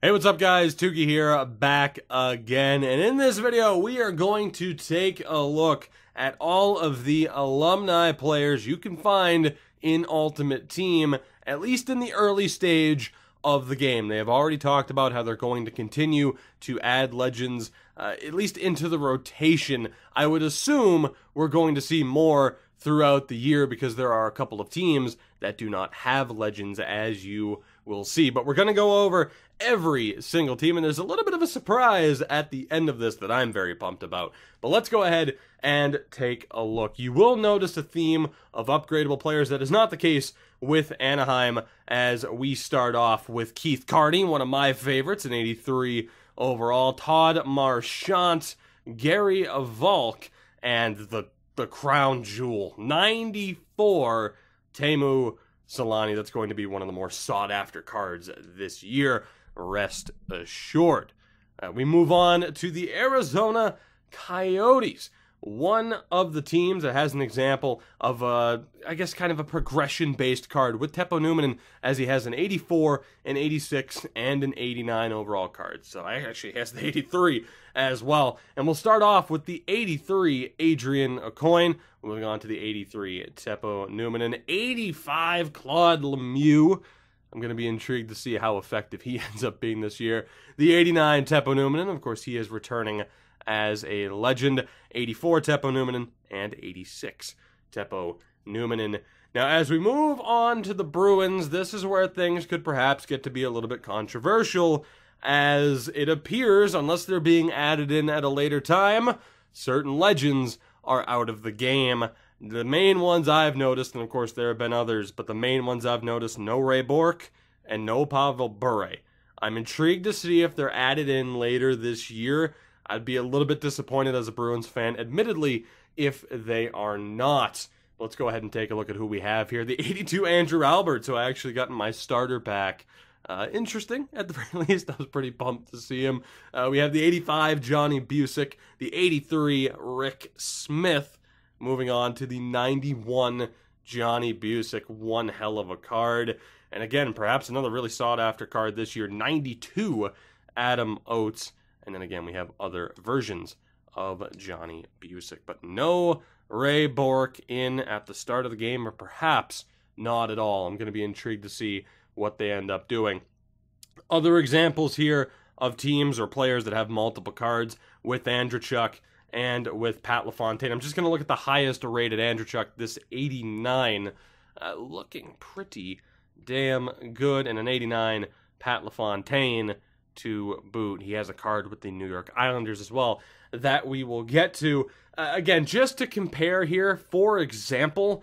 Hey, what's up guys? Tuki here, back again, and in this video we are going to take a look at all of the alumni players you can find in Ultimate Team, at least in the early stage of the game. They have already talked about how they're going to continue to add legends, at least into the rotation. I would assume we're going to see more throughout the year because there are a couple of teams that do not have legends, as you will see. But we're going to go over every single team, and there's a little bit of a surprise at the end of this that I'm very pumped about. But let's go ahead and take a look. You will notice a theme of upgradable players. That is not the case with Anaheim, as we start off with Keith Carney, one of my favorites, an 83 overall, Todd Marchant, Gary Valk, and the crown jewel, 94, Teemu Selanne. That's going to be one of the more sought-after cards this year, rest assured. We move on to the Arizona Coyotes, one of the teams that has an example of I guess kind of a progression-based card with Teppo Numminen, as he has an 84, an 86, and an 89 overall card. So I actually has the 83 as well. And we'll start off with the 83 Adrian Aucoin, moving on to the 83 Teppo Numminen, 85 Claude Lemieux. I'm going to be intrigued to see how effective he ends up being this year. The 89 Teppo Numminen, of course, he is returning as a legend. 84 Teppo Numminen and 86 Teppo Numminen. Now, as we move on to the Bruins, this is where things could perhaps get to be a little bit controversial, as it appears, unless they're being added in at a later time, certain legends are out of the game. The main ones I've noticed, and of course there have been others, but the main ones I've noticed, no Ray Bourque and no Pavel Bure. I'm intrigued to see if they're added in later this year. I'd be a little bit disappointed as a Bruins fan, admittedly, if they are not. Let's go ahead and take a look at who we have here. The 82 Andrew Alberts, who I actually got in my starter pack. Interesting, at the very least. I was pretty pumped to see him. We have the 85 Johnny Busick, the 83 Rick Smith. Moving on to the 91 Johnny Busick, one hell of a card. And again, perhaps another really sought-after card this year, 92 Adam Oates. And then again, we have other versions of Johnny Busick. But no Ray Bourque in at the start of the game, or perhaps not at all. I'm going to be intrigued to see what they end up doing. Other examples here of teams or players that have multiple cards with Andreychuk and with Pat LaFontaine. I'm just going to look at the highest rated Andreychuk, this 89, looking pretty damn good, and an 89 Pat LaFontaine to boot. He has a card with the New York Islanders as well that we will get to. Again, just to compare here, for example,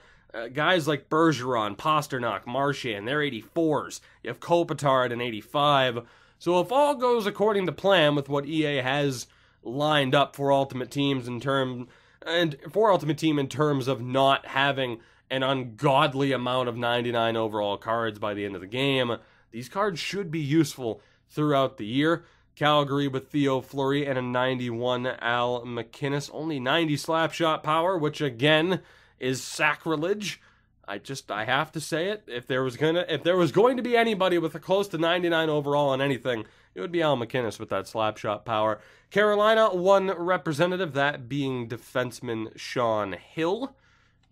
guys like Bergeron, Pasternak, Marchand, they're 84s. You have Kopitar at an 85. So if all goes according to plan with what EA has lined up for Ultimate Teams in terms of not having an ungodly amount of 99 overall cards by the end of the game, these cards should be useful throughout the year. Calgary with Theo Fleury and a 91 Al MacInnis, only 90 slap shot power, which again is sacrilege. I have to say it. If there was going to be anybody with a close to 99 overall on anything, it would be Al MacInnis with that slap shot power. Carolina, one representative, that being defenseman Sean Hill.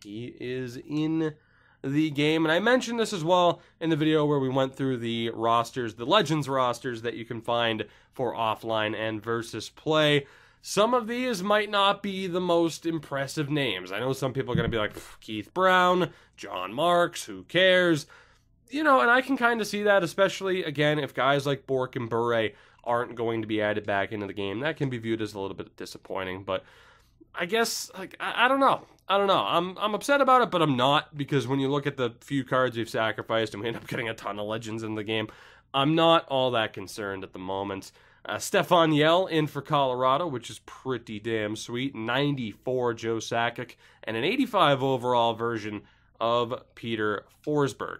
He is in the game, and I mentioned this as well in the video where we went through the rosters, the Legends rosters that you can find for offline and versus play. Some of these might not be the most impressive names. I know some people are going to be like, Keith Brown, John Marks, who cares? You know, and I can kind of see that, especially, again, if guys like Bourque and Bure aren't going to be added back into the game. That can be viewed as a little bit disappointing, but I guess, like, I don't know. I'm upset about it, but I'm not, because when you look at the few cards we've sacrificed and we end up getting a ton of legends in the game, I'm not all that concerned at the moment. Stefan Yell in for Colorado, which is pretty damn sweet. 94 Joe Sakic, and an 85 overall version of Peter Forsberg.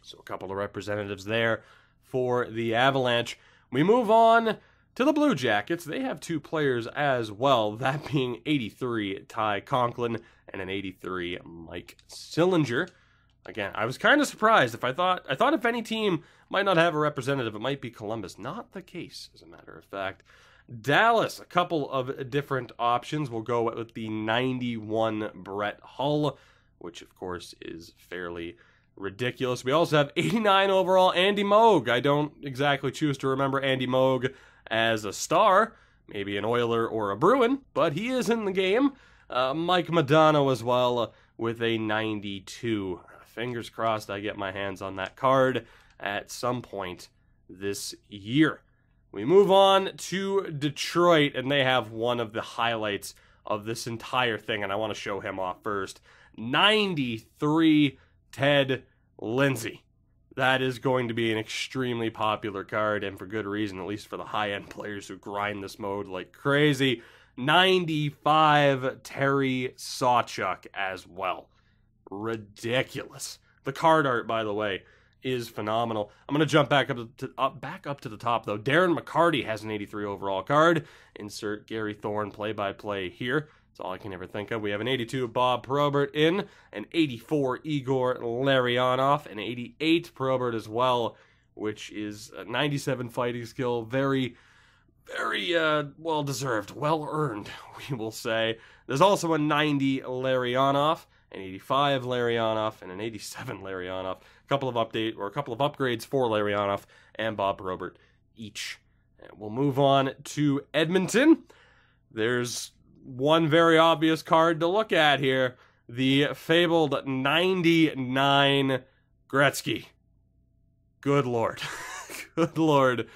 So a couple of representatives there for the Avalanche. We move on to the Blue Jackets. They have two players as well, that being 83 Ty Conklin and an 83 Mike Sillinger. Again, I was kind of surprised. I thought if any team might not have a representative, it might be Columbus. Not the case, as a matter of fact. Dallas, a couple of different options. We'll go with the 91 Brett Hull, which of course is fairly ridiculous. We also have 89 overall Andy Moog. I don't exactly choose to remember Andy Moog as a star, maybe an Oiler or a Bruin, but he is in the game. Mike Modano as well with a 92. Fingers crossed I get my hands on that card at some point this year. We move on to Detroit, and they have one of the highlights of this entire thing, and I want to show him off first. 93 Ted Lindsay. That is going to be an extremely popular card, and for good reason, at least for the high-end players who grind this mode like crazy. 95 Terry Sawchuk as well. Ridiculous. The card art, by the way, is phenomenal. I'm going to jump back up to the top, though. Darren McCarty has an 83 overall card. Insert Gary Thorne play-by-play here. That's all I can ever think of. We have an 82 Bob Probert in, an 84 Igor Larionov, an 88 Probert as well, which is a 97 fighting skill. Very, very well-deserved, well-earned, we will say. There's also a 90 Larionov, an 85 Larionov, and an 87 Larionov. A couple of upgrades for Larionov and Bob Probert each. And we'll move on to Edmonton. There's one very obvious card to look at here. The fabled 99 Gretzky. Good Lord. Good Lord,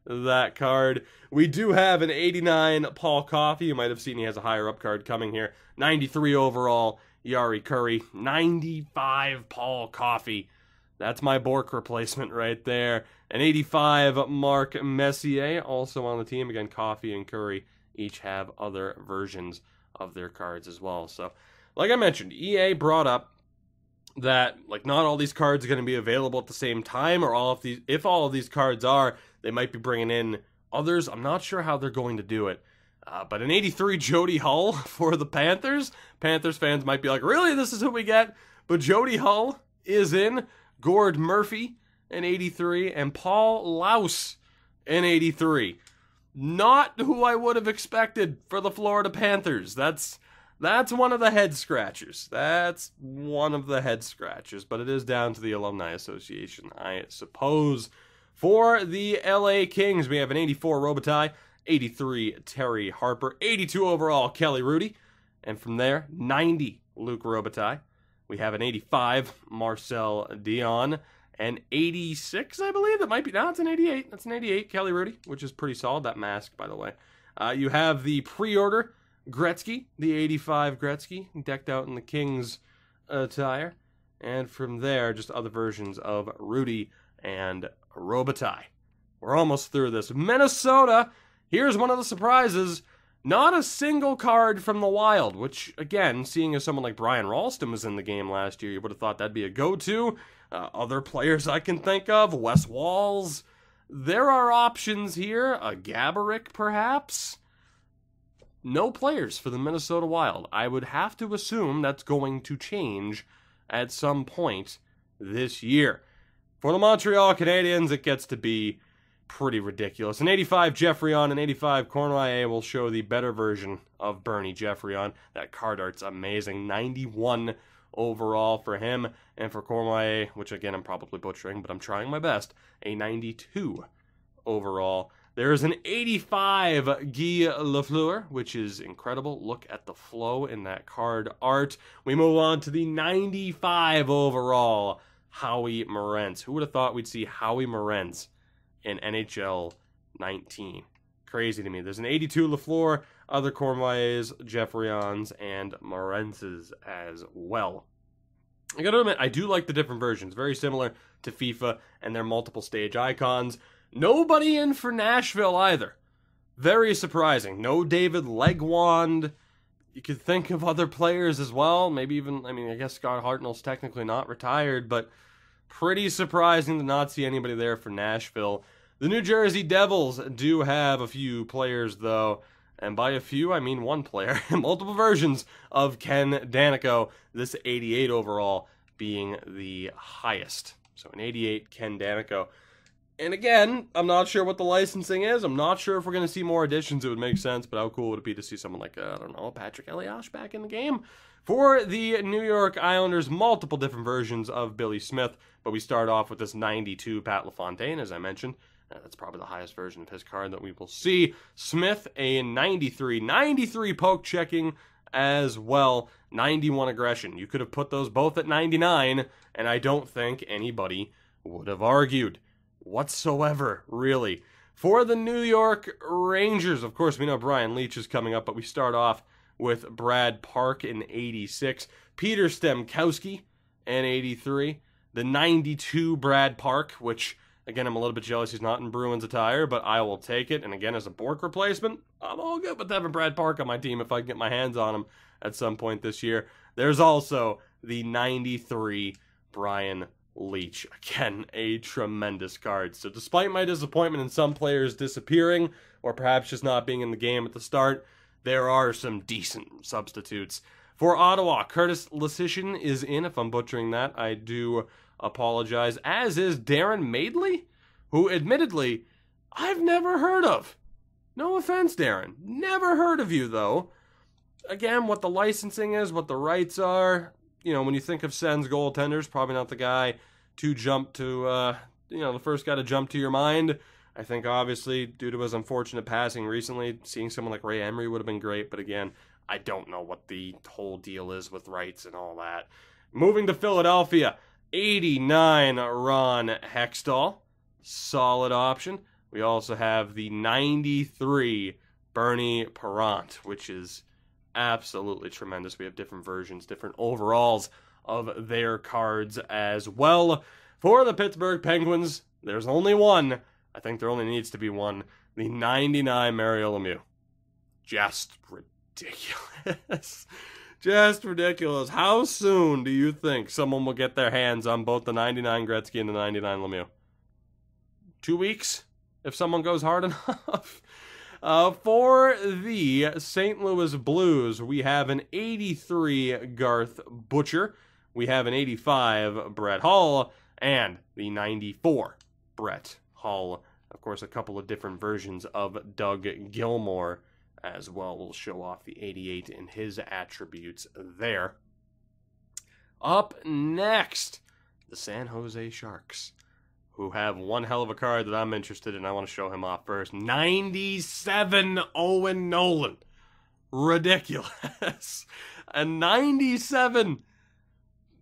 that card. We do have an 89 Paul Coffey. You might have seen he has a higher up card coming here. 93 overall Yari Curry. 95 Paul Coffey. That's my Bork replacement right there. An 85 Mark Messier, also on the team. Again, Coffey and Curry each have other versions of their cards as well. So, like I mentioned, EA brought up that not all these cards are going to be available at the same time, or if all of these cards are, they might be bringing in others. I'm not sure how they're going to do it. But an 83 Jody Hull for the Panthers. Panthers fans might be like, really, this is who we get? But Jody Hull is in. Gord Murphy, an 83, and Paul Laus, an 83. Not who I would have expected for the Florida Panthers. That's one of the head scratchers. That's one of the head scratchers, but it is down to the Alumni Association, I suppose. For the LA Kings, we have an 84 Robitaille, 83 Terry Harper, 82 overall Kelly Rudy, and from there, 90 Luke Robitaille. We have an 85 Marcel Dion, an 86, I believe. That might be, no, it's an 88. That's an 88 Kelly Rudy, which is pretty solid. That mask, by the way. You have the pre-order Gretzky, the 85 Gretzky, decked out in the Kings attire. And from there, just other versions of Rudy and Robitaille. We're almost through this. Minnesota, here's one of the surprises. Not a single card from the Wild, which, again, seeing as someone like Brian Ralston was in the game last year, you would have thought that'd be a go-to. Other players I can think of, Wes Walls. There are options here. A Gaborik, perhaps. No players for the Minnesota Wild. I would have to assume that's going to change at some point this year. For the Montreal Canadiens, it gets to be pretty ridiculous. An 85 Geoffrion and 85 Cornoyer will show the better version of Bernie Geoffrion. That card art's amazing. 91 overall for him. And for Cornoyer, which again I'm probably butchering, but I'm trying my best, a 92 overall. There is an 85 Guy Lafleur, which is incredible. Look at the flow in that card art. We move on to the 95 overall Howie Morenz. Who would have thought we'd see Howie Morenz in NHL 19? Crazy to me. There's an 82 Lafleur, other Cornoyers, Geoffrions, and Morenzes as well. I gotta admit, I do like the different versions. Very similar to FIFA and their multiple stage icons. Nobody in for Nashville either. Very surprising. No David Legwand. You could think of other players as well. Maybe even, I guess Scott Hartnell's technically not retired, but pretty surprising to not see anybody there for Nashville. The New Jersey Devils do have a few players, though. And by a few, I mean one player. Multiple versions of Ken Danico. This 88 overall being the highest. So an 88, Ken Danico. And again, I'm not sure what the licensing is. I'm not sure if we're going to see more additions. It would make sense, but how cool would it be to see someone like, I don't know, Patrick Elias back in the game? For the New York Islanders, multiple different versions of Billy Smith, but we start off with this 92 Pat LaFontaine, as I mentioned. That's probably the highest version of his card that we will see. Smith, a 93. 93 poke checking as well. 91 aggression. You could have put those both at 99, and I don't think anybody would have argued whatsoever, really. For the New York Rangers, of course, we know Brian Leetch is coming up, but we start off with Brad Park in 86. Peter Stemkowski in 83. The 92 Brad Park, which, again, I'm a little bit jealous he's not in Bruins attire, but I will take it. And again, as a Bork replacement, I'm all good with having Brad Park on my team if I can get my hands on him at some point this year. There's also the 93 Brian Leetch. Again, a tremendous card. So despite my disappointment in some players disappearing, or perhaps just not being in the game at the start, there are some decent substitutes. For Ottawa, Curtis Leschyshyn is in. If I'm butchering that, I do apologize. As is Darren Madeley, who admittedly I've never heard of. No offense, Darren. Never heard of you, though. Again, what the licensing is, what the rights are. You know, when you think of Sens goaltenders, probably not the guy to jump to, the first guy to jump to your mind. I think, obviously, due to his unfortunate passing recently, seeing someone like Ray Emery would have been great. But again, I don't know what the whole deal is with rights and all that. Moving to Philadelphia, 89 Ron Hextall. Solid option. We also have the 93 Bernie Parent, which is absolutely tremendous. We have different versions, different overalls of their cards as well. For the Pittsburgh Penguins, there's only one. I think there only needs to be one. The 99 Mario Lemieux. Just ridiculous. Just ridiculous. How soon do you think someone will get their hands on both the 99 Gretzky and the 99 Lemieux? 2 weeks? If someone goes hard enough? For the St. Louis Blues, we have an 83 Garth Butcher. We have an 85 Brett Hull. And the 94 Brett Hull. Of course, a couple of different versions of Doug Gilmour as well. We'll show off the 88 and his attributes there. Up next, the San Jose Sharks, who have one hell of a card that I'm interested in. I want to show him off first. 97 Owen Nolan. Ridiculous. A 97.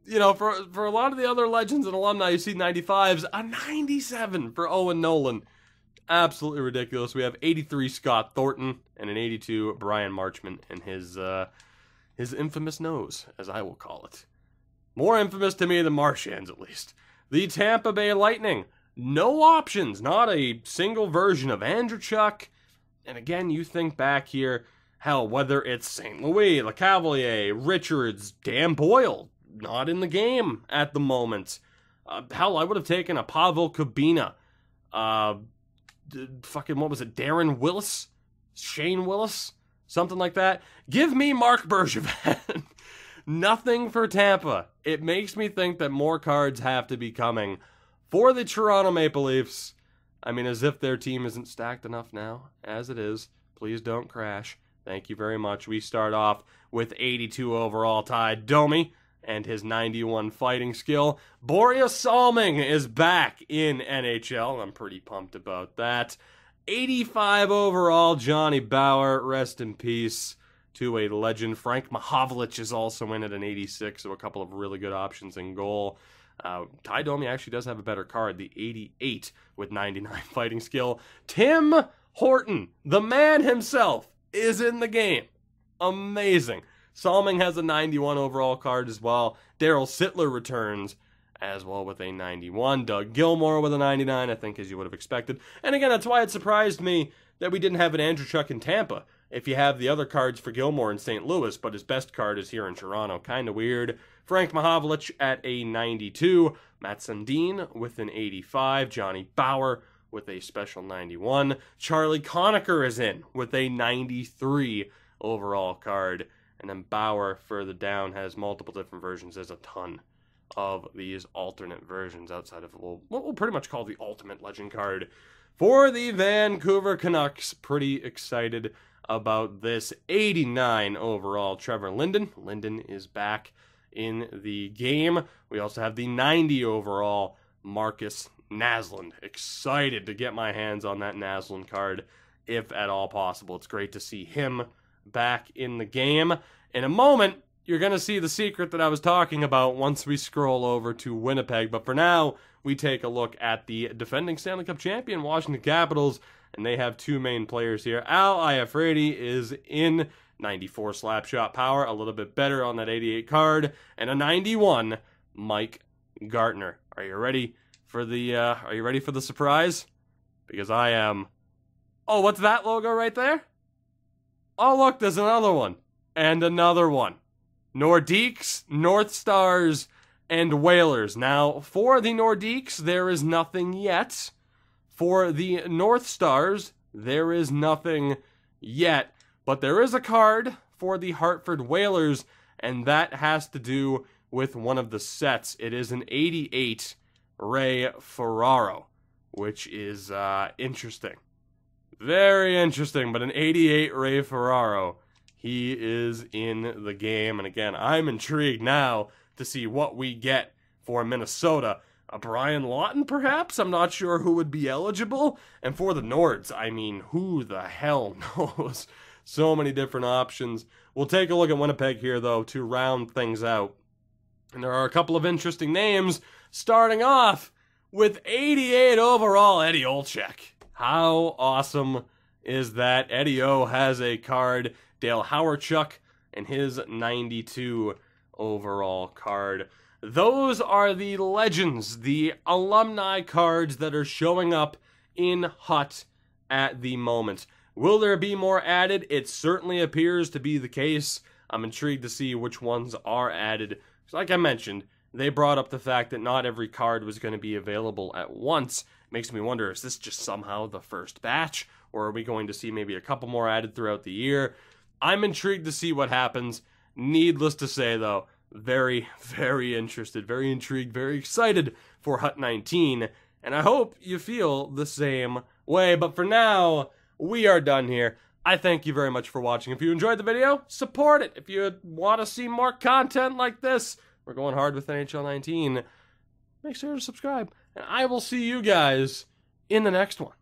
You know, for a lot of the other legends and alumni, you see 95s. A 97 for Owen Nolan. Absolutely ridiculous. We have 83 Scott Thornton and an 82 Brian Marchment and his infamous nose, as I will call it. More infamous to me than Marchand's, at least. The Tampa Bay Lightning. No options. Not a single version of Andreychuk. And again, you think back here, hell, whether it's St. Louis, LeCavalier, Richards, Dan Boyle, not in the game at the moment. Hell, I would have taken a Pavel Kubina. What was it? Darren Willis? Shane Willis? Something like that. Give me Mark Bergevin. Nothing for Tampa. It makes me think that more cards have to be coming for the Toronto Maple Leafs. I mean, as if their team isn't stacked enough now. As it is, please don't crash. Thank you very much. We start off with 82 overall Ty Domi and his 91 fighting skill. Boreas Salming is back in NHL. I'm pretty pumped about that. 85 overall Johnny Bauer. Rest in peace to a legend. Frank Mahovlich is also in at an 86, so a couple of really good options in goal. Ty Domi actually does have a better card, the 88 with 99 fighting skill. Tim Horton, the man himself, is in the game. Amazing. Salming has a 91 overall card as well. Daryl Sittler returns as well with a 91. Doug Gilmour with a 99, I think, as you would have expected. And again, that's why it surprised me that we didn't have an Andreychuk in Tampa. If you have the other cards for Gilmour in St. Louis, but his best card is here in Toronto. Kind of weird. Frank Mahovlich at a 92. Matt Sundin with an 85. Johnny Bauer with a special 91. Charlie Conacher is in with a 93 overall card. And then Bauer further down has multiple different versions. There's a ton of these alternate versions outside of what we'll pretty much call the Ultimate Legend card for the Vancouver Canucks. Pretty excited about this. 89 overall, Trevor Linden. Linden is back in the game. We also have the 90 overall, Marcus Naslund. Excited to get my hands on that Naslund card, if at all possible. It's great to see him back in the game. In a moment, you're going to see the secret that I was talking about once we scroll over to Winnipeg. But for now, we take a look at the defending Stanley Cup champion Washington Capitals, and they have two main players here. Al Iafrate is in 94 slap shot power, a little bit better on that 88 card, and a 91 Mike Gartner. Are you ready for the surprise? Because I am. Oh, what's that logo right there? Oh, look, there's another one. And another one. Nordiques, North Stars, and Whalers. Now, for the Nordiques, there is nothing yet. For the North Stars, there is nothing yet. But there is a card for the Hartford Whalers, and that has to do with one of the sets. It is an 88 Ray Ferraro, which is interesting. Very interesting, but an 88 Ray Ferraro. He is in the game, and again, I'm intrigued now to see what we get for Minnesota. A Brian Lawton, perhaps? I'm not sure who would be eligible. And for the Nords, I mean, who the hell knows? So many different options. We'll take a look at Winnipeg here, though, to round things out. And there are a couple of interesting names, starting off with 88 overall Eddie Olczyk. How awesome is that? Eddie O has a card. Dale Hawerchuk and his 92 overall card. Those are the legends, the alumni cards that are showing up in HUT at the moment. Will there be more added? It certainly appears to be the case. I'm intrigued to see which ones are added. Like I mentioned, they brought up the fact that not every card was going to be available at once. Makes me wonder, is this just somehow the first batch? Or are we going to see maybe a couple more added throughout the year? I'm intrigued to see what happens. Needless to say, though, very, very interested, very intrigued, very excited for HUT 19. And I hope you feel the same way. But for now, we are done here. I thank you very much for watching. If you enjoyed the video, support it. If you want to see more content like this, we're going hard with NHL 19. Make sure to subscribe. And I will see you guys in the next one.